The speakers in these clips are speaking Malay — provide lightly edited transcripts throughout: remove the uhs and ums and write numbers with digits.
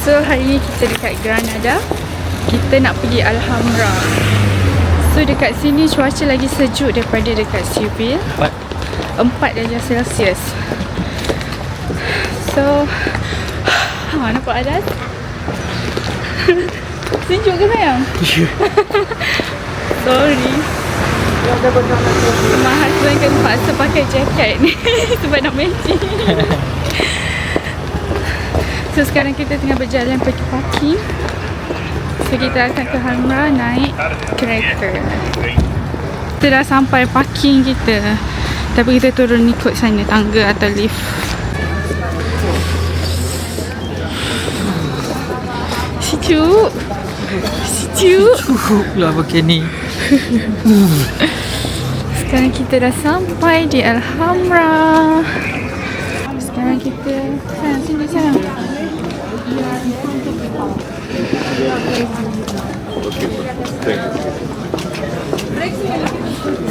So hari ni kita dekat Granada. Kita nak pergi Alhambra. So dekat sini cuaca lagi sejuk daripada dekat Seville. 4 darjah Celsius. So nampak atas? Sejuk ke sayang? Sorry. My husband kena paksa pakai jaket ni sebab nak matching. So sekarang kita tengah berjalan pergi parking. So kita akan ke Alhambra naik kereta. Kita dah sampai parking kita, tapi kita turun ikut sana tangga atau lift. Sejuk. Sejuk lah pakai ni. Sekarang kita dah sampai di Alhambra. Sekarang kita sini sayang.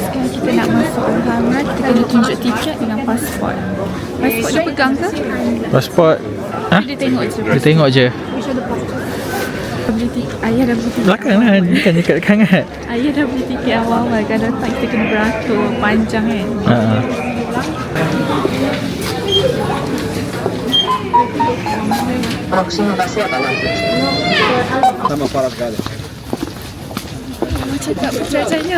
Sekarang kita nak masuk Alhambra. Kita kena tunjuk tiket dengan pasport. Pasport dia pegang ke? Pasport? Ha? Dia tengok je. Dia tengok je. Beli tiket. Ayah dah beli tiket. Belakang lah, bukan dekat kangat. Ayah dah beli tiket awal-awal. Kan datang kita kena beratur panjang kan. Próximo vai ser sama para sekali. Cakap Putrajaya.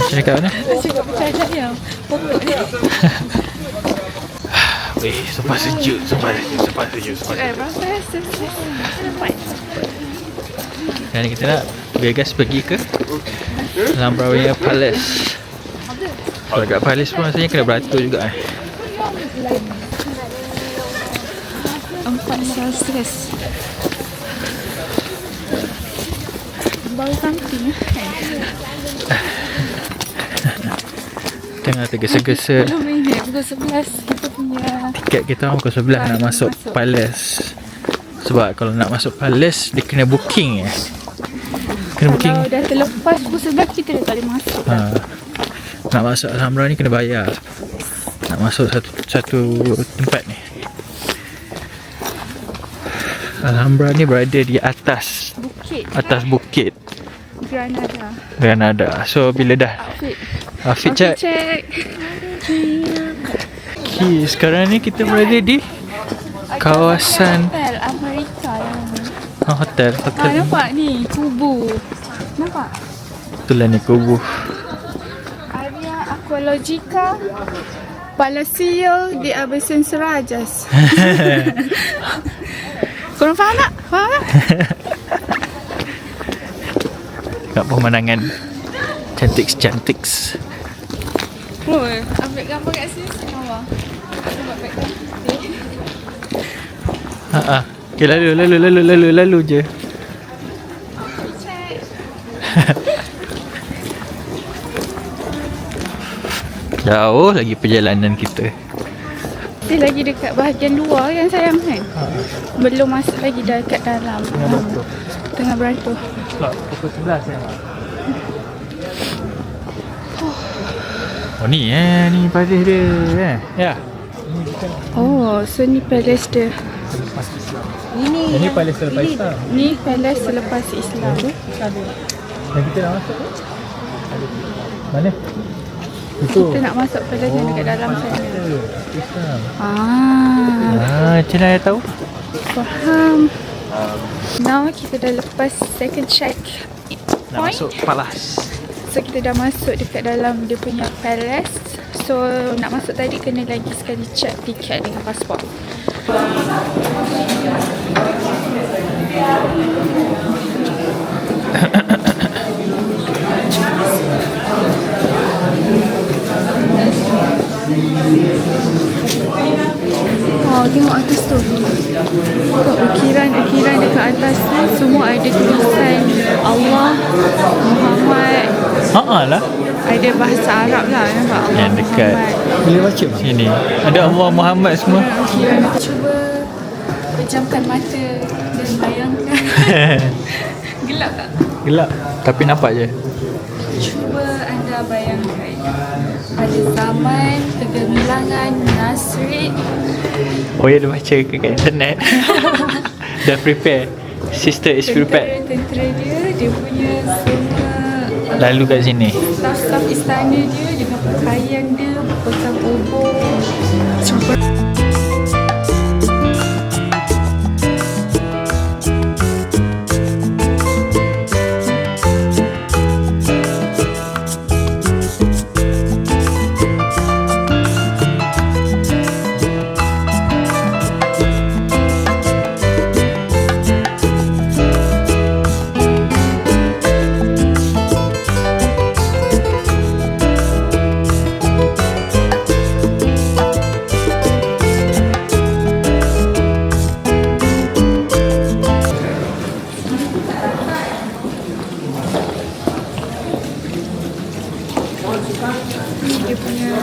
Cakap mana? Cakap Putrajaya. Pokok ni. Weh, sempat sejuk. Berapa rasa? Nampak? Sekarang ni kita nak bergas pergi ke Alhambra Palace. Kalau dekat Palace pun rasanya kena beratur juga 4 Celsius. Bau something. Tengah tergesa-gesa. Belum minit pukul 11 kita punya. Tiket kita pukul 11 nak masuk Palace. Sebab kalau nak masuk Palace dia kena booking Kena booking. Kalau dah terlepas pukul 11 kita dah tak boleh masuk. Nak masuk Alhambra ni kena bayar. Nak masuk satu tempat ni. Alhambra ni berada di atas bukit Granada. So bila dah Outfit check. Okay, sekarang ni kita berada di kawasan Hotel Amerika. Hotel. Nampak ni kubu. Nampak? Itulah ni kubu. Area Aqualogica Palacio de Abencerrajas. Korang faham tak? Faham tak? Kat pemandangan cantik. Oh, ambil gambar kat sini bawah. Nampak baik. Okay, lalu je. Check. Jauh lagi perjalanan kita. Dia lagi dekat bahagian luar kan sayang kan? Belum masuk lagi dah dekat dalam. Tengah beratur. Pukul 11 ya. Oh ni ni palace dia Ya. Oh, so ni palace dia. Ini palace selepas Islam. Ni palace selepas Islam. Dan kita nak masuk ke? Mana? Itu. Kita nak masuk palace yang dekat dalam sana. Islam. Ah, Macam mana tahu? faham. Now kita dah lepas second check Nak point. masuk palace. So kita dah masuk dekat dalam dia punya palace. So nak masuk tadi kena lagi sekali check tiket dengan pasport. Oh, tengok atas tu. Tengok ukiran dekat atas rasa semua ada tulisan Allah, Muhammad. Lah. Ada bahasa Arab lah, nampak Allah, Yang dekat Muhammad. Boleh baca bang? sini ada Allah Muhammad semua. Cuba pejamkan mata dan bayangkan. Gelap tak? Gelap tapi nampak je. Cuba anda bayangkan pada zaman kegemilangan Nasrid. Oh ya, dia baca kat internet. Dah prepare. Sister is prepared. Tentera dia punya semua Lalu kat sini. staf-staf istana dia dengan pakaian dia pegang obor. Cuba dia punya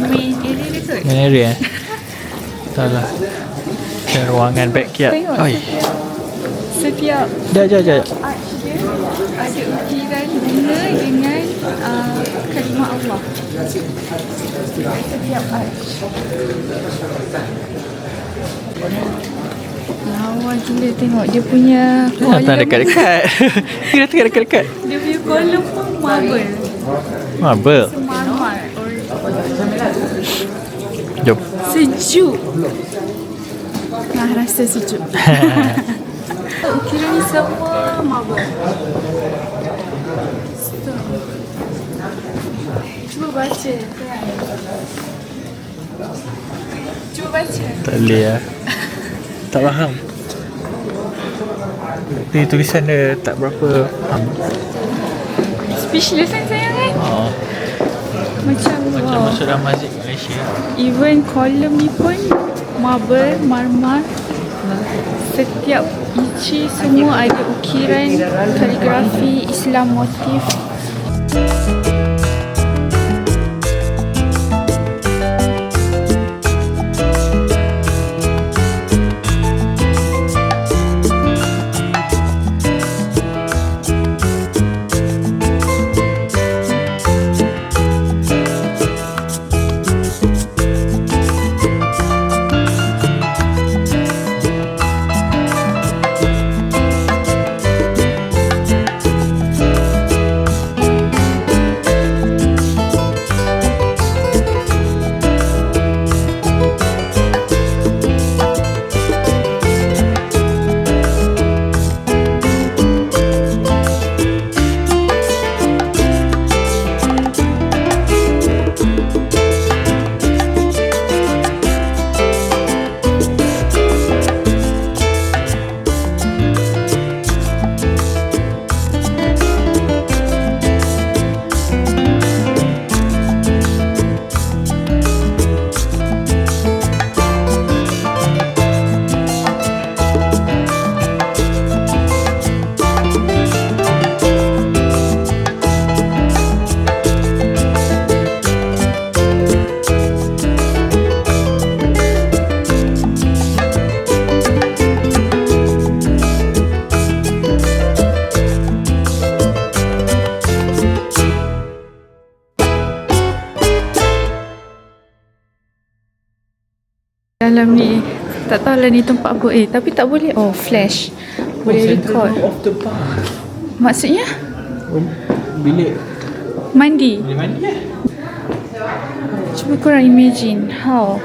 main area dia kot. Main area Salah. Dan ruangan backyard. Tengok. Oi. Setiap Jap. arch dia ada ukiran bunga dengan kalimah Allah. Setiap arch. Lawa gila, tengok dia punya Datang kolom. dekat-dekat. Dia datang dekat-dekat. Dia punya kolom pun marble. Marble. Marmar. Jom. Sejuk. Rasa sejuk. Ukiran ni semua marble. Cuba baca. Cuba baca. Tak boleh lah. Tak faham. Dia tulisan dia tak berapa faham. Speechless kan sayang kan? Macam wow. Masuk dalam masjid Malaysia. Even kolom ni pun marble, marmar. Setiap inci semua ada ukiran kaligrafi Islam motif. Dalam ni tak tahulah ni tempat apa tapi tak boleh. Oh, flash boleh record. Off the bar. Maksudnya Bilik mandi. boleh mandi lah. Cuba korang imagine how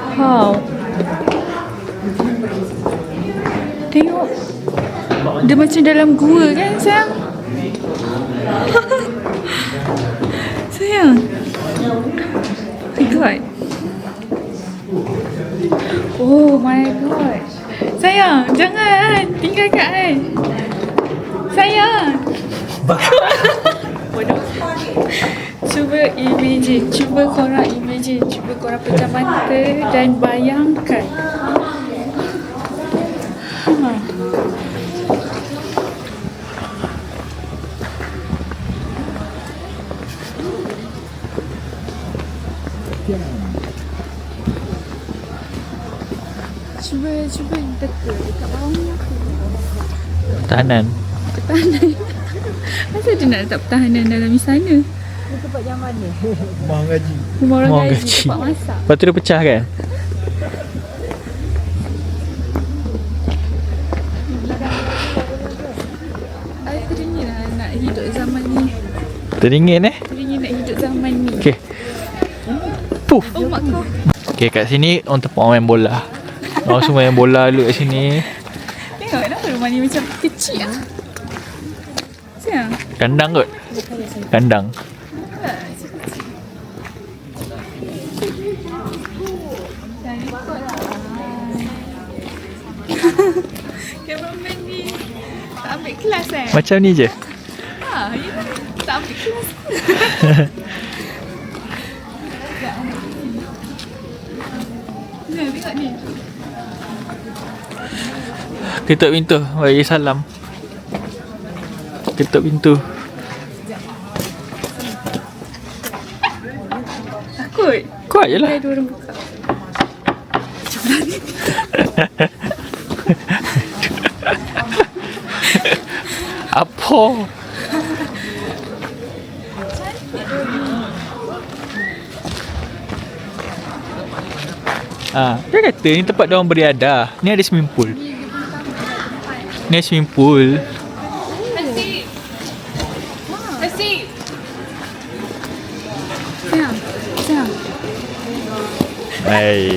tengok dia macam dalam gua kan sayang. Sayang, oh my god. Oh my god. Sayang, jangan tinggalkan I. Sayang. Bodoh. Cuba imagine, cuba korang imagine, cuba korang pejam mata dan bayangkan. cuba teka dekat bawah ni apa? Pertahanan. Pertahanan. Masa dia nak letak pertahanan dalam istana? Tempat yang mana? Rumah orang Rumah gaji, gaji. tempat masak. Lepas tu dia pecah kan? Teringin lah nak hidup zaman ni. Teringin Teringin nak hidup zaman ni. Okay. Puff. Oh mak kau. Okay, kat sini orang tempat orang main bola. Orang semua main bola dulu kat sini. Tengok kenapa rumah ni macam kecil lah. Siang. Kandang kot. Kandang. Cameraman ni tak ambil kelas Macam ni je. Ha, ya. Tak ambil kelas ke? Nah, tengok ni. Ketuk pintu. Bagi salam. Ketuk pintu. Takut. Kuat je lah. Ada orang buka. Apa? Dia kata ni tempat dia orang beriadah. Ni ada swimming pool. Ni ada swimming pool. Siang. Siang. Hai.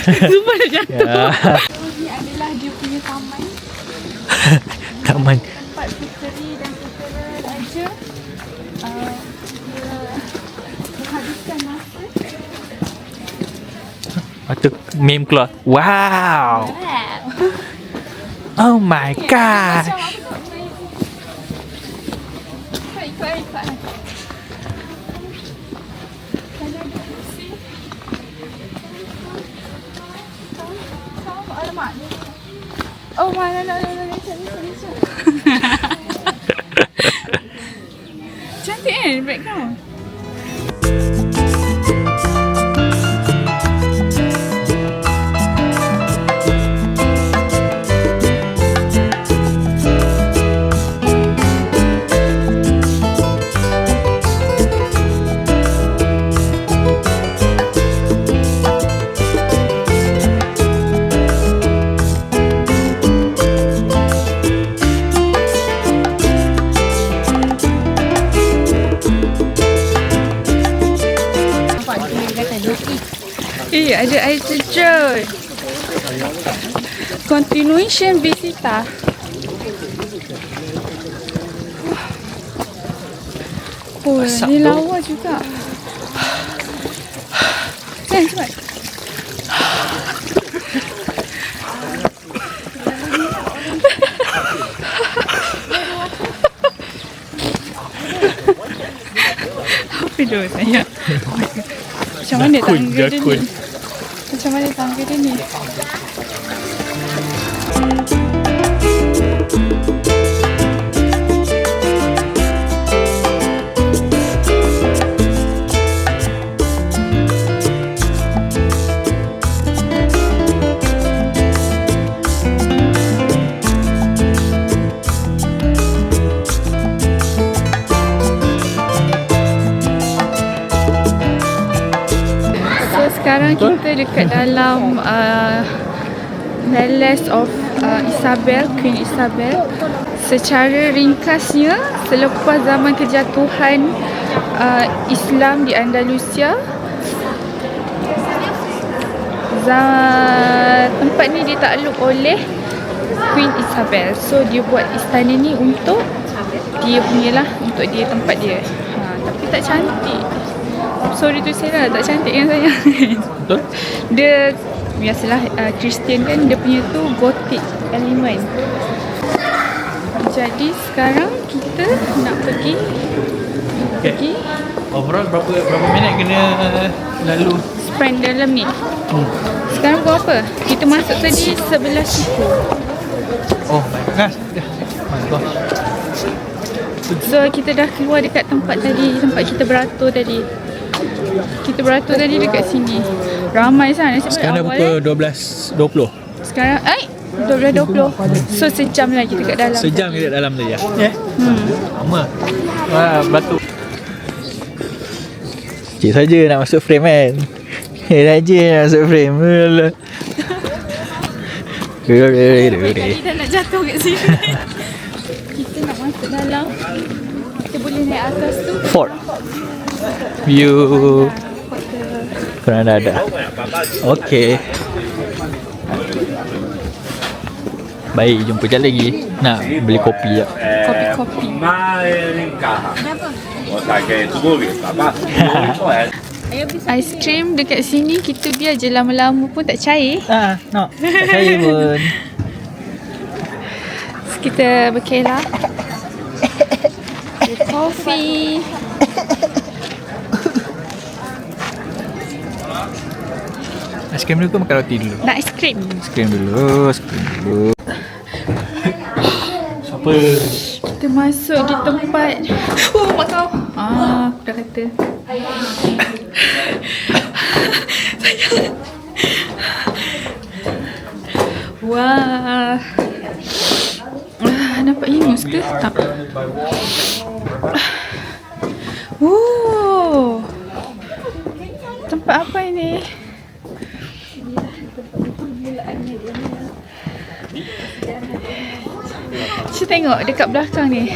Sumpah dah jatuh. Ya. Ni adalah dia punya taman. Taman. Tempat puteri dan putera raja dia menghabiskan masa. Lepas tu meme keluar. Wow. Oh my god. Macam apa tak main. Ikut. Kalau dia kursi. Alamak. Oh, mana Lisa. Cantik kan background? Ada air terjun. Continuation visita. Oh, ni lawa juga. Cepat. Apa dia saya? Macam mana tangga dia ni? Macam mana tangga dia ni? Sekarang kita dekat dalam Palace of Isabel, Queen Isabel. Secara ringkasnya, selepas zaman kejatuhan Islam di Andalusia, tempat ni ditakluk oleh Queen Isabel. So dia buat istana ni untuk dia punyalah, untuk dia tempat dia. Tapi tak cantik. Sorry tu saya lah, tak cantik kan saya. Betul? Dia biasalah Kristian kan, dia punya tu Gothic element. Jadi sekarang kita nak pergi. Overall berapa minit kena lalu? Spend dalam ni. Sekarang pukul apa? Kita masuk tadi 11 siku. Oh my gosh. My gosh. So kita dah keluar dekat tempat tadi, tempat kita beratur tadi. Kita beratur tadi dekat sini. Ramai sangat. Nasib Sekarang dah baik pukul awal, 12.20. Sekarang 12.20. So sejam lagi dekat dalam. Sejam kita dalam tadi ya? Ya? Lama. Wah, batu. Cik saja nak masuk frame kan? Cik saja nak masuk frame. Alah. Kita nak jatuh kat sini. Kita nak masuk dalam. Kita boleh naik atas tu. Fort. View. Korang dah ada. Okey. Baik, jumpa sekali lagi. Nak beli kopi tak? Kopi. Aiskrim dekat sini kita biar je lama-lama pun tak cair. Nak. Tak saya pun. So, kita berkelah. Kopi. Aiskrim dulu ke makan roti dulu? Nak aiskrim. Aiskrim dulu. Siapa? Kita masuk di tempat. Oh, mak kau. Aku dah kata. Sayang. Wah. Nampak ingus ke? Tak. Oh. Tempat apa ini? Cuba tengok dekat belakang ni.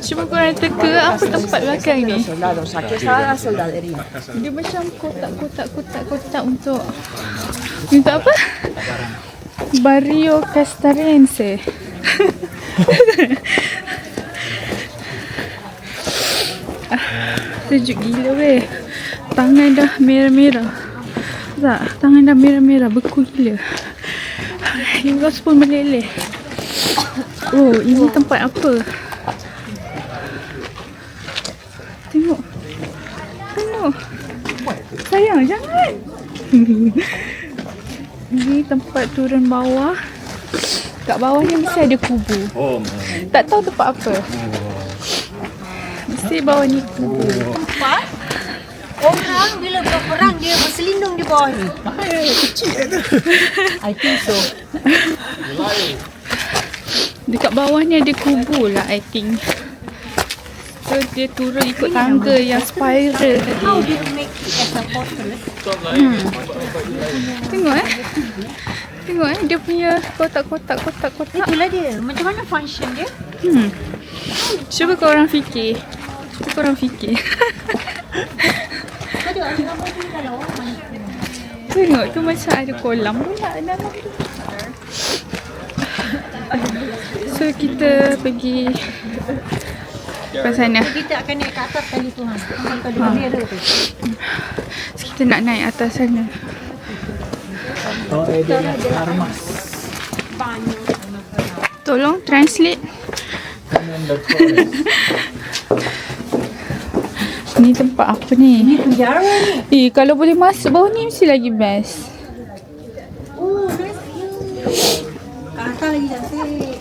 Cuba korang teka apa tempat belakang ni. Aquí está la soldadería. Dia macam kotak untuk apa? Barrio Castarense. Sejuk gila weh. Tangan dah merah-merah. Tak, tangan dah merah-merah, beku gila. Ingus pun meleleh. Oh, ini tempat apa? Tengok. Sayang, jangan. Ini tempat turun bawah. Kat bawah ni mesti ada kubu. Tak tahu tempat apa. Mesti bawah ni kubu. Orang bila berperang dia berselindung di bawah ni. Kecil tu. I think so. Dekat bawah ni ada kubu lah, I think. So dia turun ikut tangga yang spiral tadi. How do you make it as a fortress? Tengok dia punya kotak-kotak. Itulah dia. Macam mana function dia? Cuba korang fikir. Tengok tu macam ada kolam pula dalam tu. So kita pergi ke sana. Kita akan naik ke atas kali tu. Kali bendera tu. So kita nak naik atas sana. Tolong translate. Ni tempat apa ni? Ni penjara ni. Kalau boleh masuk bawah ni mesti lagi best. Oh, nice view. Ke atas lagi cantik.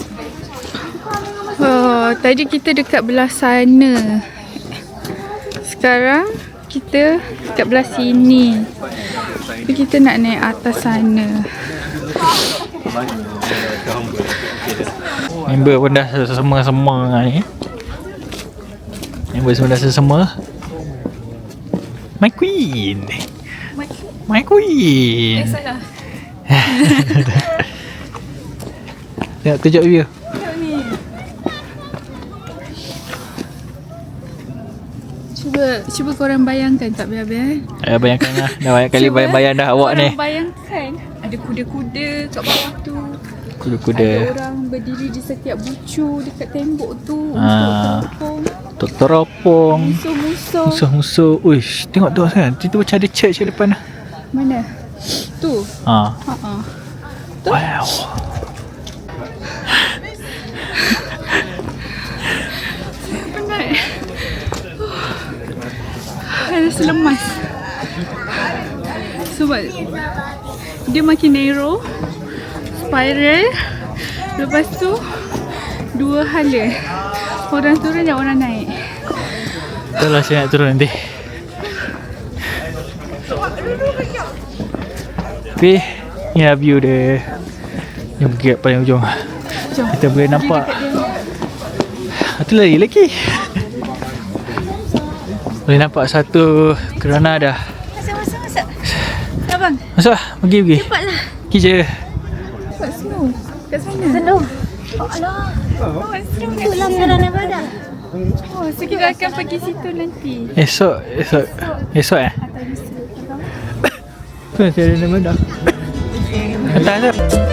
Oh, tadi kita dekat belah sana. Sekarang kita dekat belah sini. Tapi kita nak naik atas sana. Member pun dah sesama-sama ni. Member semua dah sesama. My queen. Salah. Tengok tunjuk view. Tengok ni. Cuba korang bayangkan tak biar-biar. Bayangkan lah. Dah banyak kali bayang dah awak ni. Korang bayangkan ada kuda-kuda kat bawah tu. Kuda-kuda. Ada orang berdiri di setiap bucu dekat tembok tu untuk teropong. Musuh-musuh. Uish, tengok tu kan. Itu macam ada church kat depan. Mana? Tu. Tu. Wow. Penat. Rasa lemas. Sebab dia makin narrow, spiral. Lepas tu dua hala. Orang turun dan orang naik. Itulah saya nak turun nanti. Tapi inilah view dia. Yang pergi kat paling ujung. Kita boleh nampak. Itu lagi. Boleh nampak satu kerana dah. Masuk. Abang, Masuk lah, pergi. cepatlah. Pergi je. Buat snow. Kat sana. Snow. Oh, alah. Oh, snow kat Itulah sana. Serana Nevada. Oh, so kita akan pergi situ nanti. Esok eh? Tu nanti ada nama dah. Atas tu.